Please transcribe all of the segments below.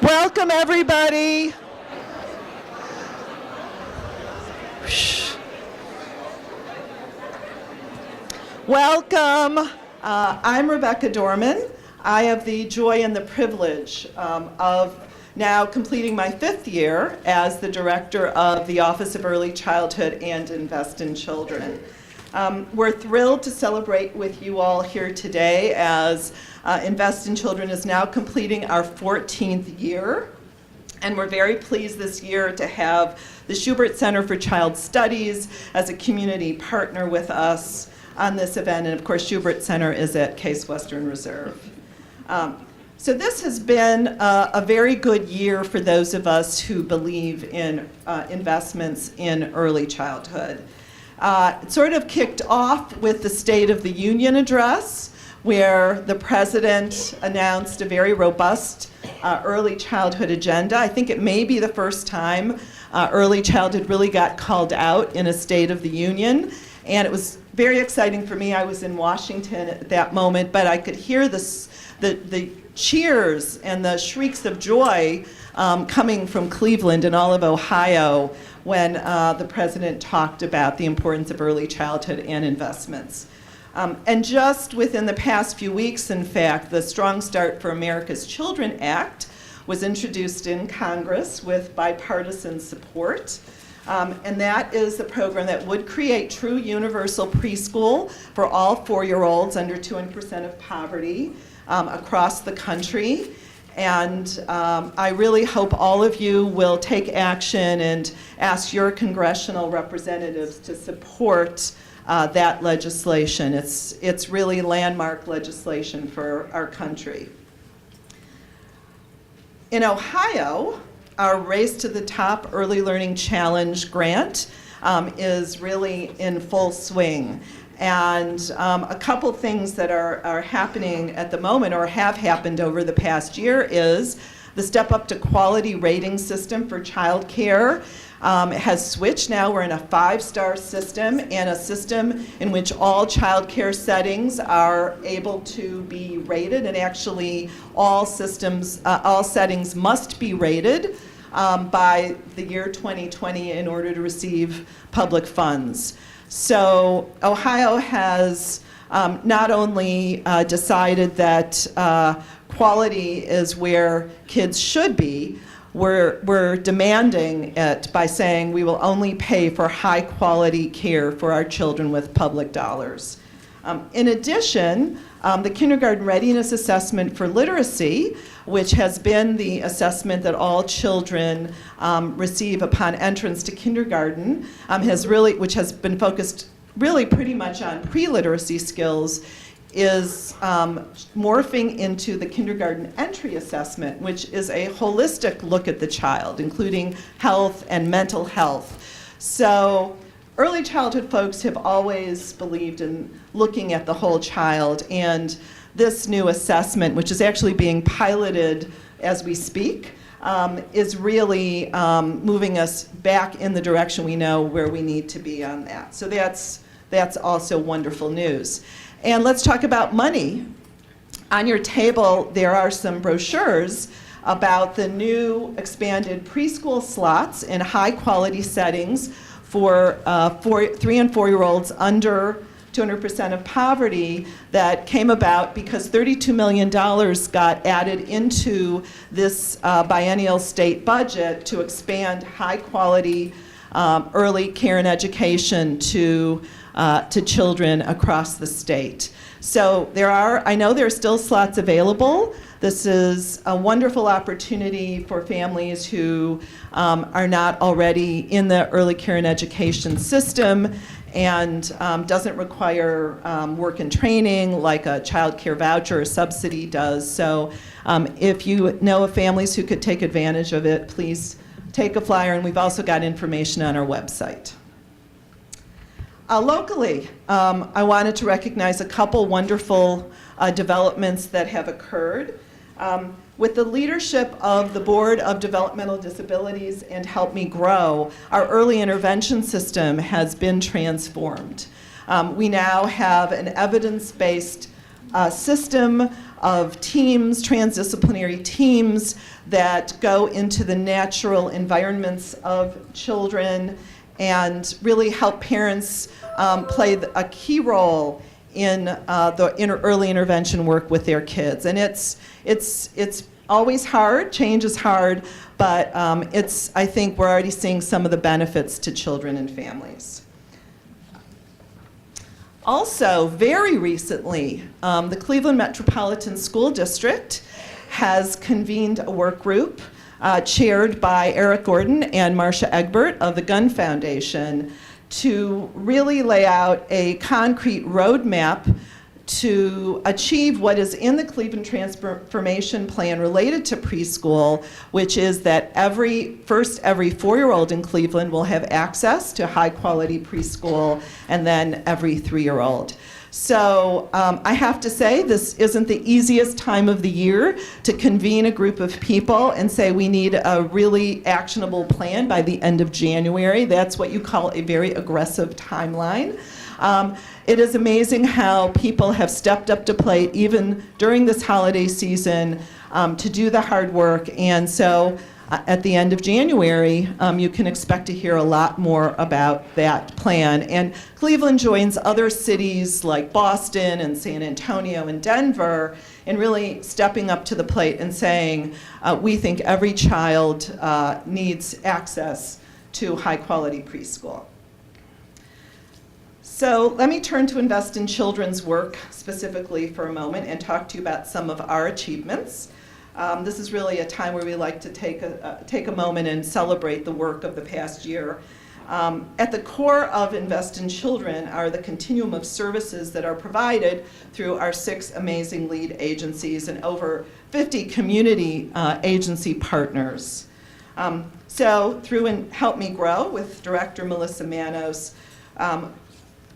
Welcome, everybody. Welcome. I'm Rebecca Dorman. I have the joy and the privilege of now completing my 5th year as the director of the Office of Early Childhood and Invest in Children. We're thrilled to celebrate with you all here today as Invest in Children is now completing our 14th year. And we're very pleased this year to have the Schubert Center for Child Studies as a community partner with us on this event. And of course, Schubert Center is at Case Western Reserve. So this has been a very good year for those of us who believe in investments in early childhood. It sort of kicked off with the State of the Union address, where the president announced a very robust early childhood agenda. I think it may be the first time early childhood really got called out in a State of the Union, and it was very exciting for me. I was in Washington at that moment, but I could hear the cheers and the shrieks of joy coming from Cleveland and all of Ohio when the president talked about the importance of early childhood and investments. And just within the past few weeks, in fact, the Strong Start for America's Children Act was introduced in Congress with bipartisan support. And that is the program that would create true universal preschool for all 4-year-olds under 200% of poverty across the country. And I really hope all of you will take action and ask your congressional representatives to support that legislation. It's really landmark legislation for our country. In Ohio, our Race to the Top Early Learning Challenge grant is really in full swing. And a couple things that are happening at the moment or have happened over the past year is the Step Up to Quality rating system for childcare has switched. Now we're in a 5-star system and a system in which all childcare settings are able to be rated, and actually all settings must be rated by the year 2020 in order to receive public funds. So Ohio has not only decided that quality is where kids should be, we're demanding it by saying we will only pay for high quality care for our children with public dollars. In addition, the Kindergarten Readiness Assessment for Literacy, which has been the assessment that all children receive upon entrance to kindergarten, which has been focused really pretty much on pre-literacy skills, is morphing into the kindergarten entry assessment, which is a holistic look at the child, including health and mental health. So early childhood folks have always believed in looking at the whole child, and this new assessment, which is actually being piloted as we speak, is really moving us back in the direction we know where we need to be on that. So that's also wonderful news. And let's talk about money. On your table, there are some brochures about the new expanded preschool slots in high-quality settings for 3 and 4-year-olds under 200% of poverty that came about because $32 million got added into this biennial state budget to expand high-quality early care and education to children across the state. So I know there are still slots available. This is a wonderful opportunity for families who are not already in the early care and education system and doesn't require work and training like a child care voucher or subsidy does. So if you know of families who could take advantage of it, please take a flyer, and we've also got information on our website. Locally, I wanted to recognize a couple wonderful developments that have occurred. With the leadership of the Board of Developmental Disabilities and Help Me Grow, our early intervention system has been transformed. We now have an evidence-based system of teams, transdisciplinary teams that go into the natural environments of children and really help parents play a key role in the early intervention work with their kids. And it's always hard, change is hard, but I think we're already seeing some of the benefits to children and families. Also, very recently, the Cleveland Metropolitan School District has convened a work group chaired by Eric Gordon and Marcia Egbert of the Gunn Foundation to really lay out a concrete roadmap to achieve what is in the Cleveland Transformation Plan related to preschool, which is that every 4-year-old in Cleveland will have access to high-quality preschool, and then every 3-year-old. So I have to say, this isn't the easiest time of the year to convene a group of people and say we need a really actionable plan by the end of January. That's what you call a very aggressive timeline. It is amazing how people have stepped up to plate even during this holiday season to do the hard work. And so at the end of January, you can expect to hear a lot more about that plan. And Cleveland joins other cities like Boston and San Antonio and Denver in really stepping up to the plate and saying, we think every child needs access to high-quality preschool. So let me turn to Invest in Children's work specifically for a moment and talk to you about some of our achievements. This is really a time where we like to take a moment and celebrate the work of the past year. At the core of Invest in Children are the continuum of services that are provided through our 6 amazing lead agencies and over 50 community agency partners. So through Help Me Grow with Director Melissa Manos,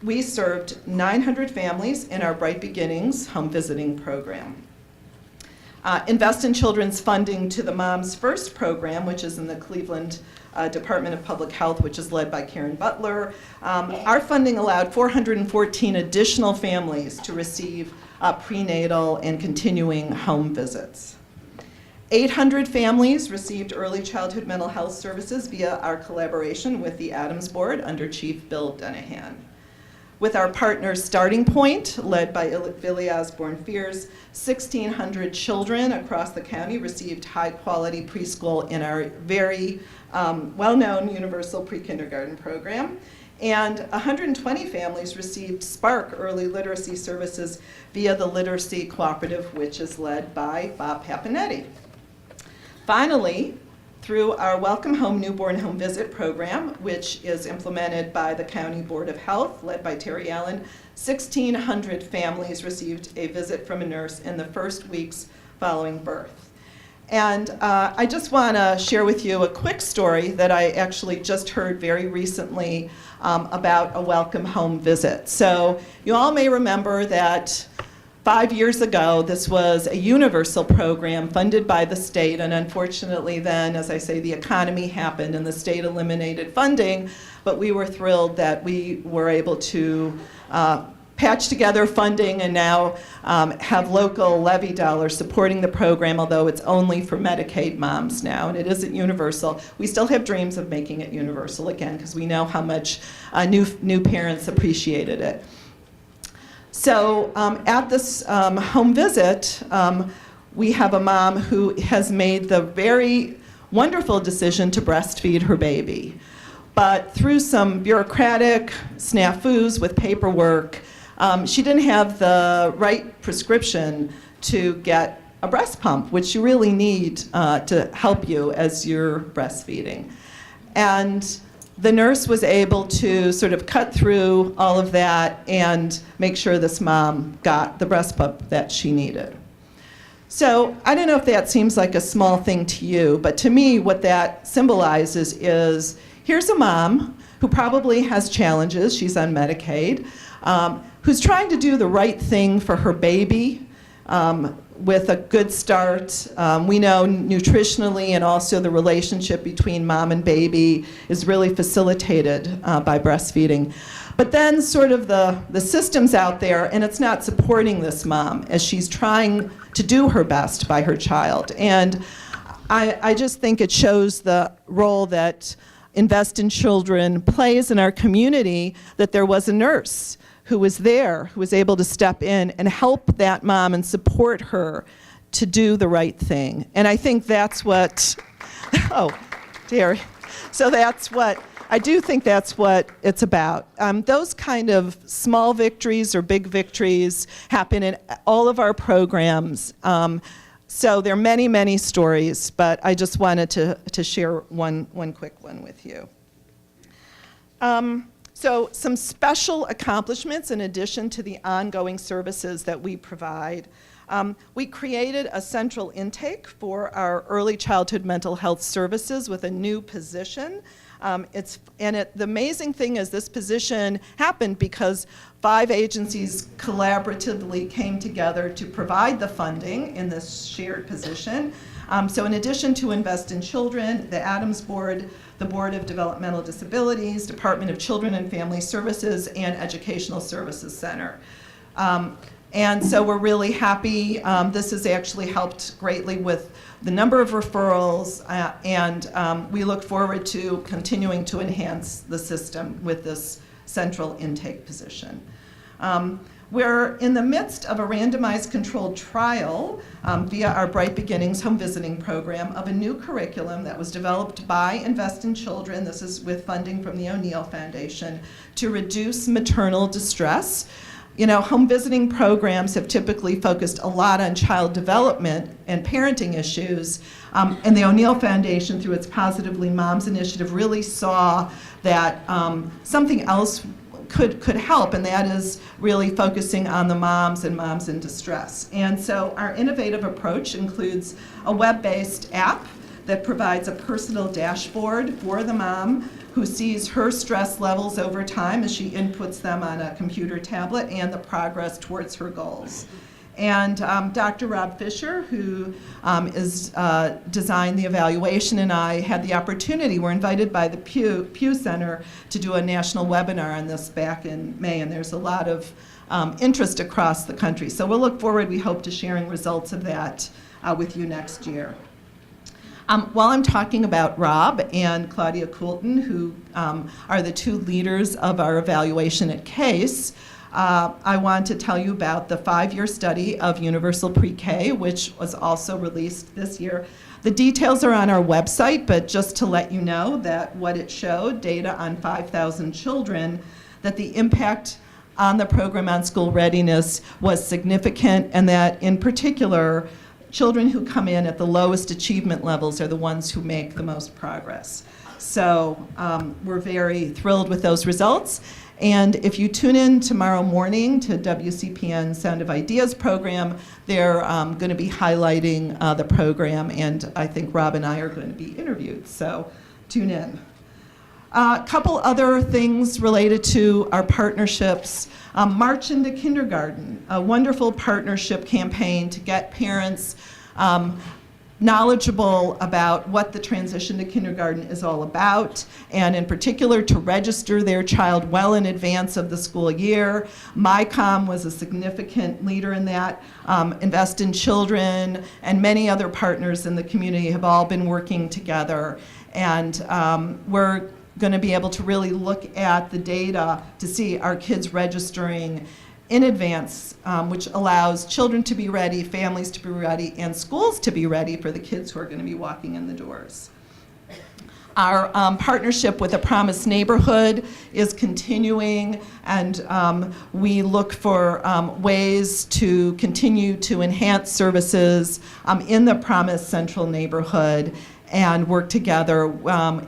we served 900 families in our Bright Beginnings home visiting program. Invest in Children's funding to the Moms First program, which is in the Cleveland Department of Public Health, which is led by Karen Butler. Our funding allowed 414 additional families to receive prenatal and continuing home visits. 800 families received early childhood mental health services via our collaboration with the Adams Board under Chief Bill Denahan. With our partners Starting Point, led by Billy Osborne Fears, 1,600 children across the county received high-quality preschool in our very well-known universal pre-kindergarten program. And 120 families received Spark early literacy services via the Literacy Cooperative, which is led by Bob Papanetti. Finally, through our Welcome Home Newborn Home Visit program, which is implemented by the County Board of Health, led by Terry Allen, 1,600 families received a visit from a nurse in the first weeks following birth. And I just want to share with you a quick story that I actually just heard very recently about a Welcome Home Visit. So you all may remember that 5 years ago, this was a universal program funded by the state, and unfortunately then, as I say, the economy happened and the state eliminated funding, but we were thrilled that we were able to patch together funding and now have local levy dollars supporting the program, although it's only for Medicaid moms now, and it isn't universal. We still have dreams of making it universal again, because we know how much new parents appreciated it. So at this home visit, we have a mom who has made the very wonderful decision to breastfeed her baby. But through some bureaucratic snafus with paperwork, she didn't have the right prescription to get a breast pump, which you really need to help you as you're breastfeeding. And the nurse was able to sort of cut through all of that and make sure this mom got the breast pump that she needed. So I don't know if that seems like a small thing to you, but to me what that symbolizes is here's a mom who probably has challenges, she's on Medicaid, who's trying to do the right thing for her baby, with a good start. We know nutritionally and also the relationship between mom and baby is really facilitated by breastfeeding. But then sort of the systems out there, and it's not supporting this mom as she's trying to do her best by her child. And I just think it shows the role that Invest in Children plays in our community, that there was a nurse who was there, who was able to step in and help that mom and support her to do the right thing. And I think that's what, oh, dear. So I do think that's what it's about. Those kind of small victories or big victories happen in all of our programs. So there are many, many stories, but I just wanted to share one quick one with you. So some special accomplishments in addition to the ongoing services that we provide. We created a central intake for our early childhood mental health services with a new position. The amazing thing is this position happened because 5 agencies collaboratively came together to provide the funding in this shared position. So in addition to Invest in Children, the Adams Board, the Board of Developmental Disabilities, Department of Children and Family Services, and Educational Services Center. And so we're really happy. This has actually helped greatly with the number of referrals, and we look forward to continuing to enhance the system with this central intake position. We're in the midst of a randomized controlled trial via our Bright Beginnings home visiting program of a new curriculum that was developed by Invest in Children, this is with funding from the O'Neill Foundation, to reduce maternal distress. You know, home visiting programs have typically focused a lot on child development and parenting issues, and the O'Neill Foundation, through its Positively Moms initiative, really saw that something else could help, and that is really focusing on the moms and moms in distress. And so our innovative approach includes a web-based app that provides a personal dashboard for the mom who sees her stress levels over time as she inputs them on a computer tablet and the progress towards her goals. And Dr. Rob Fisher, who is designed the evaluation, and I had the opportunity, we're invited by the Pew Center to do a national webinar on this back in May, and there's a lot of interest across the country. So we'll look forward, we hope, to sharing results of that with you next year. While I'm talking about Rob and Claudia Coulton, who are the 2 leaders of our evaluation at CASE, I want to tell you about the 5-year study of Universal Pre-K, which was also released this year. The details are on our website, but just to let you know that what it showed, data on 5,000 children, that the impact on the program on school readiness was significant, and that in particular, children who come in at the lowest achievement levels are the ones who make the most progress. So we're very thrilled with those results. And if you tune in tomorrow morning to WCPN Sound of Ideas program, they're going to be highlighting the program, and I think Rob and I are going to be interviewed, so tune in. A couple other things related to our partnerships. March into Kindergarten, a wonderful partnership campaign to get parents knowledgeable about what the transition to kindergarten is all about, and in particular to register their child well in advance of the school year. MyCom was a significant leader in that. Invest in Children and many other partners in the community have all been working together, and we're going to be able to really look at the data to see our kids registering in advance, which allows children to be ready, families to be ready, and schools to be ready for the kids who are going to be walking in the doors. Our partnership with A Promised Neighborhood is continuing, and we look for ways to continue to enhance services in the Promised Central neighborhood and work together,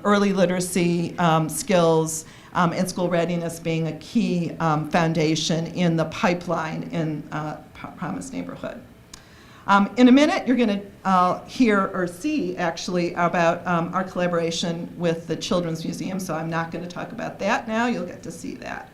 early literacy skills, and school readiness being a key foundation in the pipeline in Promised Neighborhood. In a minute, you're going to hear or see, actually, about our collaboration with the Children's Museum, so I'm not going to talk about that now. You'll get to see that.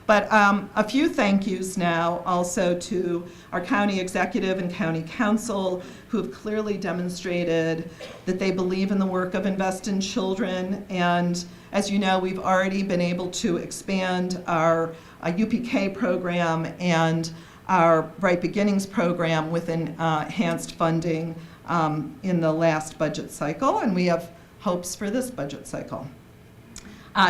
But a few thank yous now also to our county executive and county council who have clearly demonstrated that they believe in the work of Invest in Children. And as you know, we've already been able to expand our UPK program and our Bright Beginnings program with enhanced funding in the last budget cycle, and we have hopes for this budget cycle.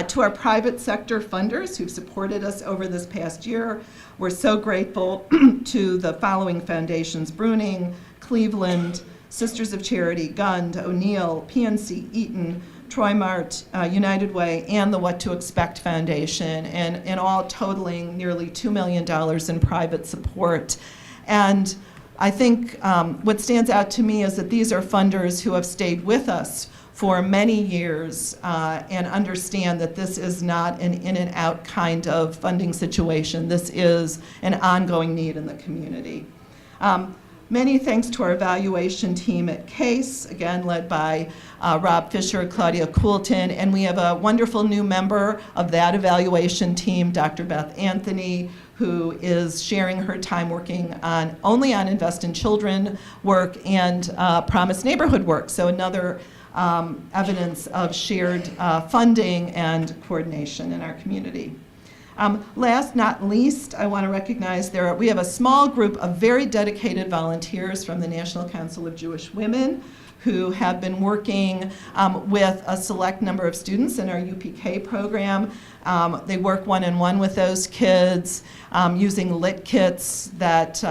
To our private sector funders who've supported us over this past year, we're so grateful to the following foundations: Bruning, Cleveland, Sisters of Charity, Gund, O'Neill, PNC, Eaton, Troy Mart, United Way, and the What to Expect Foundation, and all totaling nearly $2 million in private support. And I think what stands out to me is that these are funders who have stayed with us for many years and understand that this is not an in and out kind of funding situation. This is an ongoing need in the community. Many thanks to our evaluation team at CASE, again led by Rob Fisher, Claudia Coulton, and we have a wonderful new member of that evaluation team, Dr. Beth Anthony, who is sharing her time working only on Invest in Children work and Promise Neighborhood work. So another evidence of shared funding and coordination in our community. Last not least, I want to recognize we have a small group of very dedicated volunteers from the National Council of Jewish Women who have been working with a select number of students in our UPK program. They work one-on-one with those kids using lit kits that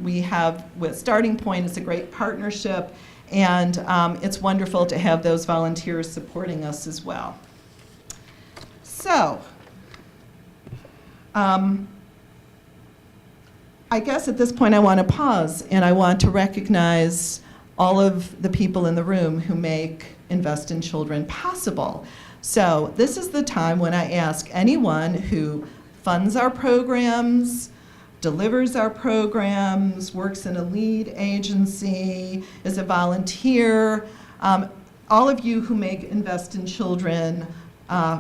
we have with Starting Point. It's a great partnership, and it's wonderful to have those volunteers supporting us as well. So, I guess at this point I want to pause and I want to recognize all of the people in the room who make Invest in Children possible. So this is the time when I ask anyone who funds our programs, delivers our programs, works in a lead agency, is a volunteer, all of you who make Invest in Children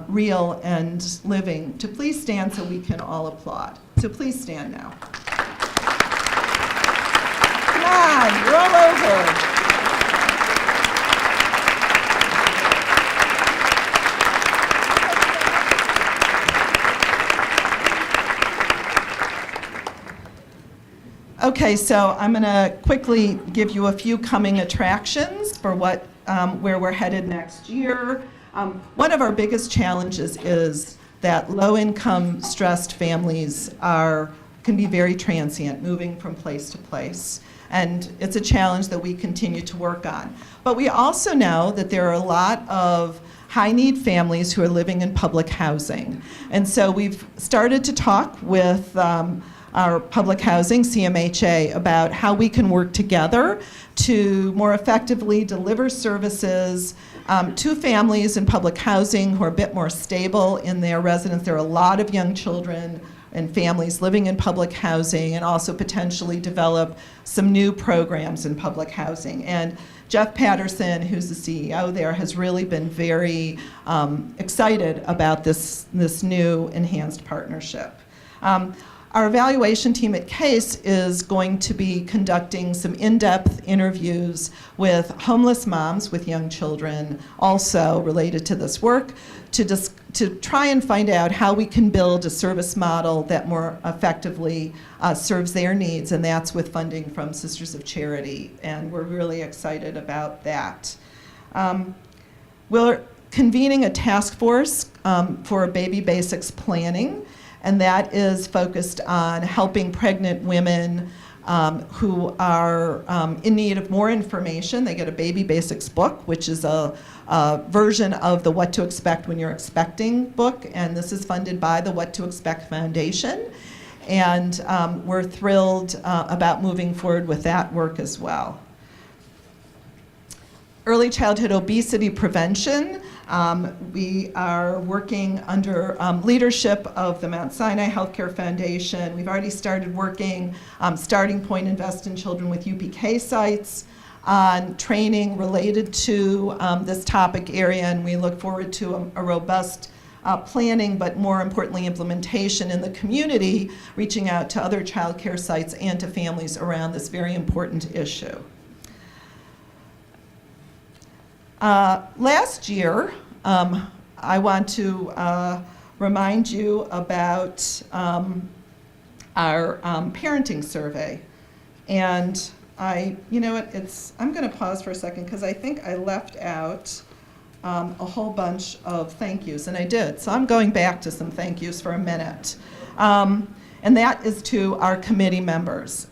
real and living, to please stand so we can all applaud. So please stand now. Come on, roll over. Okay, so I'm going to quickly give you a few coming attractions for where we're headed next year. One of our biggest challenges is that low-income, stressed families can be very transient, moving from place to place. And it's a challenge that we continue to work on. But we also know that there are a lot of high-need families who are living in public housing. And so we've started to talk with our public housing, CMHA, about how we can work together to more effectively deliver services to families in public housing who are a bit more stable in their residence. There are a lot of young children and families living in public housing, and also potentially develop some new programs in public housing. And Jeff Patterson, who's the CEO there, has really been very excited about this new enhanced partnership. Our evaluation team at CASE is going to be conducting some in-depth interviews with homeless moms with young children, also related to this work, to try and find out how we can build a service model that more effectively serves their needs, and that's with funding from Sisters of Charity, and we're really excited about that. We're convening a task force for baby basics planning, and that is focused on helping pregnant women who are in need of more information. They get a baby basics book, which is a version of the What to Expect When You're Expecting book, and this is funded by the What to Expect Foundation. And we're thrilled about moving forward with that work as well. Early childhood obesity prevention. We are working under leadership of the Mount Sinai Healthcare Foundation. We've already started working, Starting Point Invest in Children with UPK sites on training related to this topic area, and we look forward to a robust planning, but more importantly, implementation in the community, reaching out to other child care sites and to families around this very important issue. Last year, I want to remind you about our parenting survey. And you know what, I'm going to pause for a second because I think I left out a whole bunch of thank yous, and I did. So I'm going back to some thank yous for a minute. And that is to our committee members.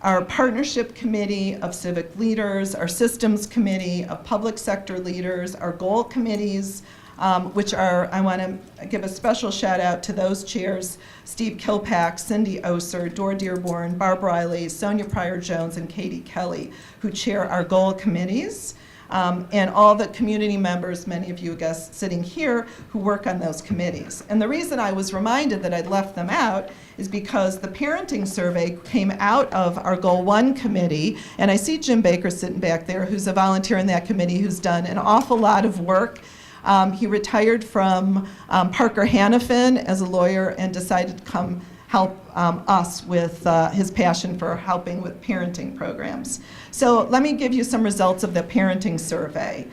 Our partnership committee of civic leaders, our systems committee of public sector leaders, our goal committees, which are, I want to give a special shout out to those chairs, Steve Kilpack, Cindy Oser, Dor Dearborn, Barb Riley, Sonia Pryor-Jones, and Katie Kelly, who chair our goal committees, and all the community members, many of you guests sitting here, who work on those committees. And the reason I was reminded that I'd left them out is because the parenting survey came out of our Goal 1 committee, and I see Jim Baker sitting back there, who's a volunteer in that committee, who's done an awful lot of work. He retired from Parker Hannafin as a lawyer and decided to come help us with his passion for helping with parenting programs. So let me give you some results of the parenting survey.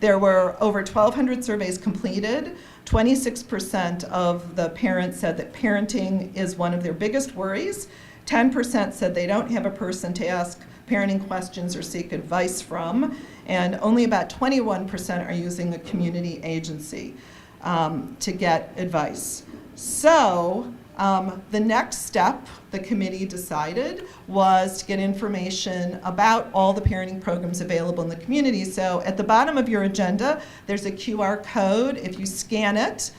There were over 1,200 surveys completed. 26% of the parents said that parenting is one of their biggest worries. 10% said they don't have a person to ask parenting questions or seek advice from, and only about 21% are using a community agency to get advice. So the next step, the committee decided, was to get information about all the parenting programs available in the community. So at the bottom of your agenda, there's a QR code. If you scan it,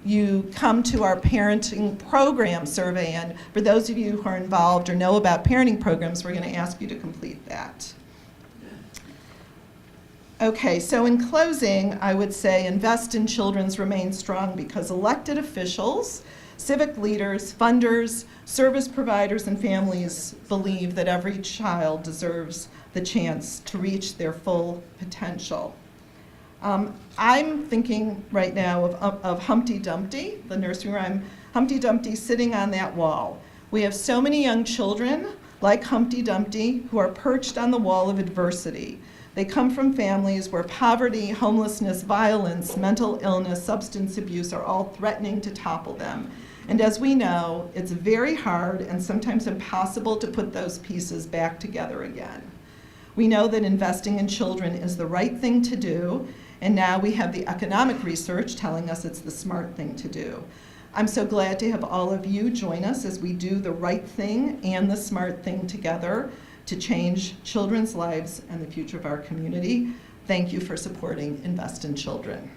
you come to our parenting program survey, and for those of you who are involved or know about parenting programs, we're going to ask you to complete that. Okay, so in closing, I would say invest in children's remain strong because elected officials, civic leaders, funders, service providers, and families believe that every child deserves the chance to reach their full potential. I'm thinking right now of Humpty Dumpty, the nursery rhyme, Humpty Dumpty sitting on that wall. We have so many young children, like Humpty Dumpty, who are perched on the wall of adversity. They come from families where poverty, homelessness, violence, mental illness, substance abuse are all threatening to topple them. And as we know, it's very hard and sometimes impossible to put those pieces back together again. We know that investing in children is the right thing to do, and now we have the economic research telling us it's the smart thing to do. I'm so glad to have all of you join us as we do the right thing and the smart thing together to change children's lives and the future of our community. Thank you for supporting Invest in Children.